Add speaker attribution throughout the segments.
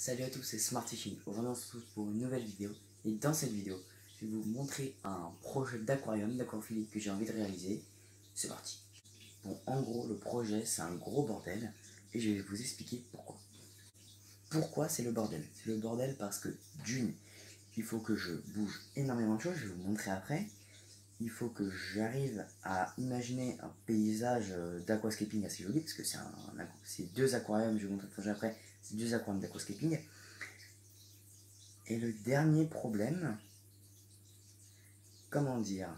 Speaker 1: Salut à tous, c'est Smarty. Aujourd'hui on se retrouve pour une nouvelle vidéo. Et dans cette vidéo, je vais vous montrer un projet d'aquariophilie que j'ai envie de réaliser. C'est parti. Bon, en gros, le projet c'est un gros bordel et je vais vous expliquer pourquoi. Pourquoi c'est le bordel? C'est le bordel parce que d'une, il faut que je bouge énormément de choses, je vais vous montrer après. Il faut que j'arrive à imaginer un paysage d'aquascaping assez joli, parce que c'est deux aquariums, je vais vous montrer le projet après, c'est deux aquariums d'aquascaping. Et le dernier problème, comment dire,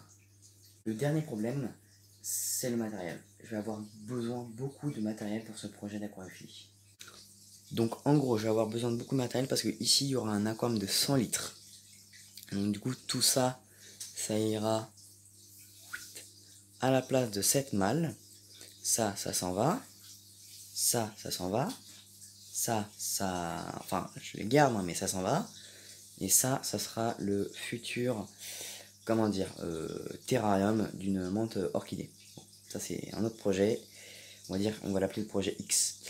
Speaker 1: le dernier problème, c'est le matériel. Je vais avoir besoin beaucoup de matériel pour ce projet d'aquariophilie. Donc en gros, je vais avoir besoin de beaucoup de matériel parce que ici, il y aura un aquarium de 100 litres. Donc du coup, tout ça, ça ira à la place de 7 mâles. Ça s'en va. Ça s'en va. Ça, enfin, je les garde, hein, mais ça s'en va. Et ça sera le futur, comment dire, terrarium d'une menthe orchidée. Bon, ça c'est un autre projet, on va l'appeler le projet X.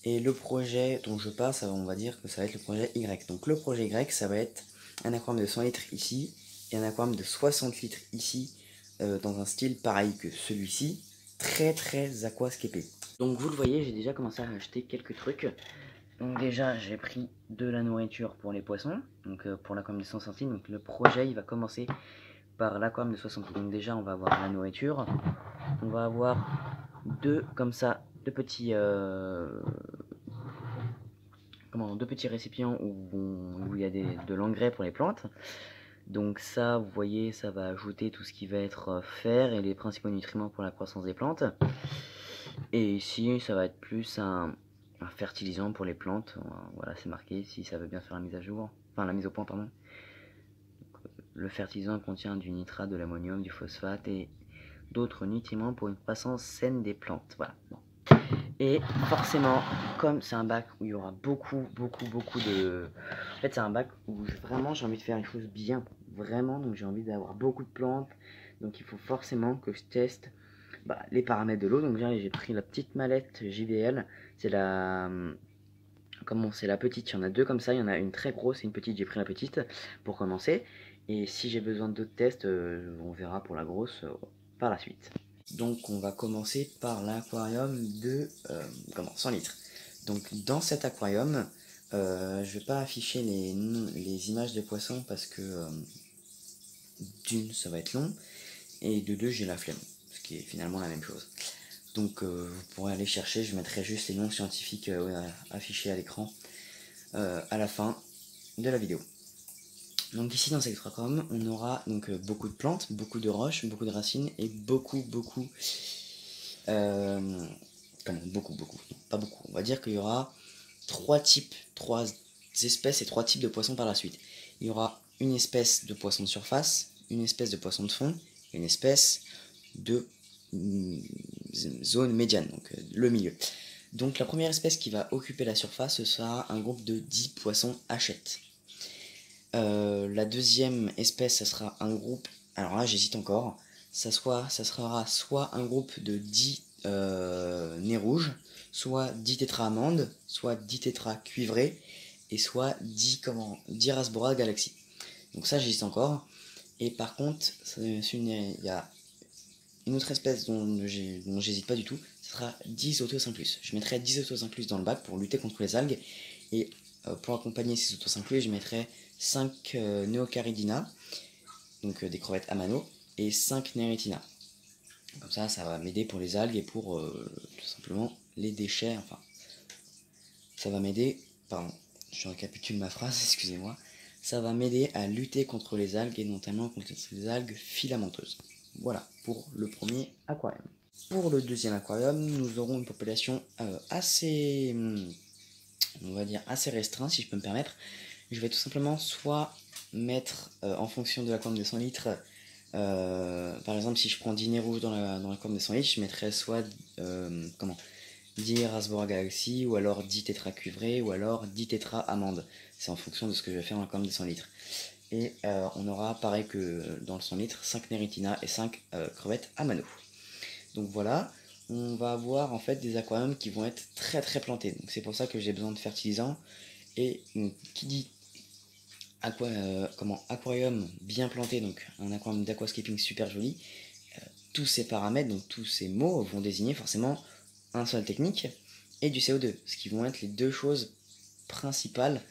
Speaker 1: Et le projet dont je passe, on va dire que ça va être le projet Y. Donc le projet Y, ça va être un aquarium de 100 litres ici, et un aquarium de 60 litres ici, dans un style pareil que celui-ci, très aquascapé. Donc vous le voyez, j'ai déjà commencé à acheter quelques trucs. Donc déjà j'ai pris de la nourriture pour les poissons, donc pour l'aquarium de 100 centimes. Donc le projet il va commencer par l'aquarium de 60 centimes. Donc déjà on va avoir la nourriture, on va avoir deux comme ça, deux petits récipients où il y a de l'engrais pour les plantes. Donc ça vous voyez, ça va ajouter tout ce qui va être fer et les principaux nutriments pour la croissance des plantes. Et ici ça va être plus un fertilisant pour les plantes. Voilà, c'est marqué si ça veut bien faire la mise à jour, enfin la mise au point, pardon. Le fertilisant contient du nitrate, de l'ammonium, du phosphate et d'autres nutriments pour une croissance saine des plantes. Voilà. Bon. Et forcément, comme c'est un bac où il y aura beaucoup de... En fait, c'est un bac où vraiment j'ai envie de faire une chose bien. Vraiment, donc j'ai envie d'avoir beaucoup de plantes. Donc il faut forcément que je teste les paramètres de l'eau. Donc j'ai pris la petite mallette JBL. C'est la... Comment c'est la petite, il y en a deux comme ça, il y en a une très grosse et une petite, j'ai pris la petite pour commencer. Et si j'ai besoin d'autres tests, on verra pour la grosse par la suite. Donc on va commencer par l'aquarium de 100 litres. Donc dans cet aquarium, je vais pas afficher les images des poissons parce que d'une ça va être long et de deux j'ai la flemme, ce qui est finalement la même chose. Donc vous pourrez aller chercher, je mettrai juste les noms scientifiques affichés à l'écran à la fin de la vidéo. Donc ici dans cet aquarium, on aura donc beaucoup de plantes, beaucoup de roches, beaucoup de racines et beaucoup, pas beaucoup. On va dire qu'il y aura trois espèces et trois types de poissons par la suite. Il y aura une espèce de poisson de surface, une espèce de poisson de fond, et une espèce de zone médiane, donc le milieu. Donc la première espèce qui va occuper la surface, ce sera un groupe de 10 poissons hachette. La deuxième espèce, ça sera un groupe, alors là j'hésite encore, ça sera soit un groupe de 10 nez rouges, soit 10 tétra-amandes, soit 10 tétra-cuivrés, et soit 10 Rasbora Galaxy. Donc ça j'hésite encore. Et par contre, il y a une autre espèce dont j'hésite pas du tout, ce sera 10 Otocinclus. Je mettrai 10 Otocinclus dans le bac pour lutter contre les algues, et pour accompagner ces Otocinclus, je mettrai 5 Neocaridina, donc des crevettes amano, et 5 Neretina. Comme ça va m'aider pour les algues et pour tout simplement les déchets, enfin, ça va m'aider, pardon, je récapitule ma phrase, excusez-moi, ça va m'aider à lutter contre les algues et notamment contre les algues filamenteuses. Voilà pour le premier aquarium. Pour le deuxième aquarium, nous aurons une population assez, on va dire, assez restreinte, si je peux me permettre. Je vais tout simplement soit mettre, en fonction de l'aquarium de 100 litres, par exemple, si je prends 10 nez rouges dans l'aquarium de 100 litres, je mettrai soit 10 Rasbora Galaxy, ou alors 10 tétra cuivrés, ou alors 10 tétra amandes. C'est en fonction de ce que je vais faire dans l'aquarium de 100 litres. Et on aura, pareil que dans le 100 litres, 5 Neritina et 5 crevettes amano. Donc voilà, on va avoir en fait des aquariums qui vont être très plantés. Donc c'est pour ça que j'ai besoin de fertilisants Et donc, qui dit aquarium bien planté, donc un aquarium d'aquascaping super joli, tous ces paramètres, donc tous ces mots vont désigner forcément un sol technique et du CO2, ce qui vont être les deux choses principales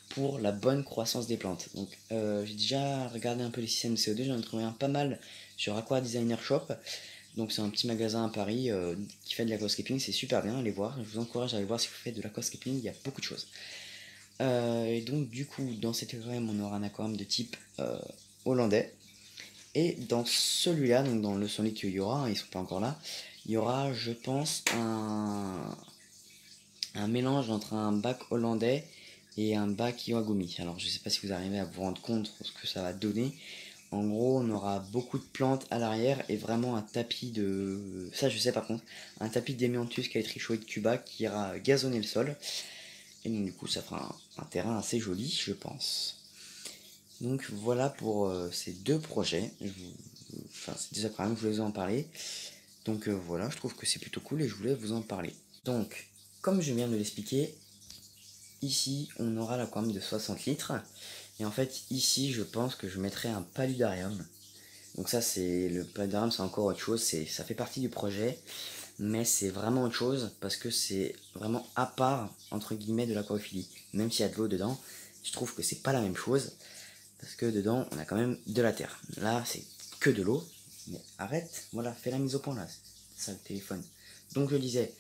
Speaker 1: pour la bonne croissance des plantes. Donc j'ai déjà regardé un peu les systèmes de CO2, j'en ai trouvé un pas mal sur Aqua Designer Shop. Donc c'est un petit magasin à Paris qui fait de l'aquascaping, c'est super bien, allez voir. Je vous encourage à aller voir si vous faites de l'aquascaping, il y a beaucoup de choses. Et donc du coup dans cet aquarium on aura un aquarium de type hollandais. Et dans celui-là, donc dans le solide qu'il y aura, ils sont pas encore là, il y aura je pense un mélange entre un bac hollandais et un bac Iwagumi. Alors je sais pas si vous arrivez à vous rendre compte de ce que ça va donner. En gros, on aura beaucoup de plantes à l'arrière et vraiment un tapis de... Ça je sais par contre, un tapis d'Emianthus Caetrichoides cuba qui ira gazonner le sol. Et donc du coup ça fera un terrain assez joli je pense. Donc voilà pour ces deux projets. Enfin c'est déjà quand même, je voulais vous en parler. Donc voilà, je trouve que c'est plutôt cool et je voulais vous en parler. Donc, comme je viens de l'expliquer, ici on aura l'aquarium de 60 litres. Et en fait, ici je pense que je mettrai un paludarium. Donc ça, c'est le paludarium, c'est encore autre chose. Ça fait partie du projet, mais c'est vraiment autre chose parce que c'est vraiment à part, entre guillemets, de l'aquaphilie. Même s'il y a de l'eau dedans, je trouve que c'est pas la même chose. Parce que dedans, on a quand même de la terre. Là, c'est que de l'eau. Mais arrête, voilà, fais la mise au point là. C'est ça le téléphone. Donc je disais,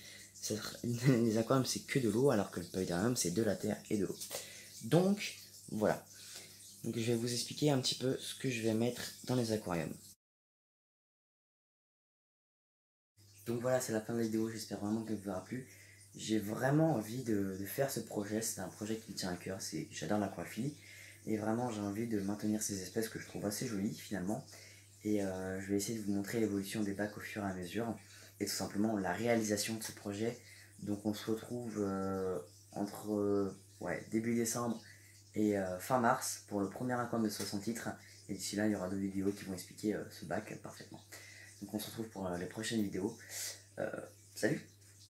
Speaker 1: les aquariums c'est que de l'eau, alors que le paludarium c'est de la terre et de l'eau. Donc voilà. Donc je vais vous expliquer un petit peu ce que je vais mettre dans les aquariums. Donc voilà, c'est la fin de la vidéo, j'espère vraiment qu'elle vous aura plu. J'ai vraiment envie de faire ce projet, c'est un projet qui me tient à cœur, j'adore l'aquaphilie. Et vraiment j'ai envie de maintenir ces espèces que je trouve assez jolies finalement. Et je vais essayer de vous montrer l'évolution des bacs au fur et à mesure. Et tout simplement la réalisation de ce projet. Donc on se retrouve entre ouais, début décembre et fin mars pour le premier aquarium de 60 titres. Et d'ici là, il y aura d'autres vidéos qui vont expliquer ce bac parfaitement. Donc on se retrouve pour les prochaines vidéos. Euh, Salut!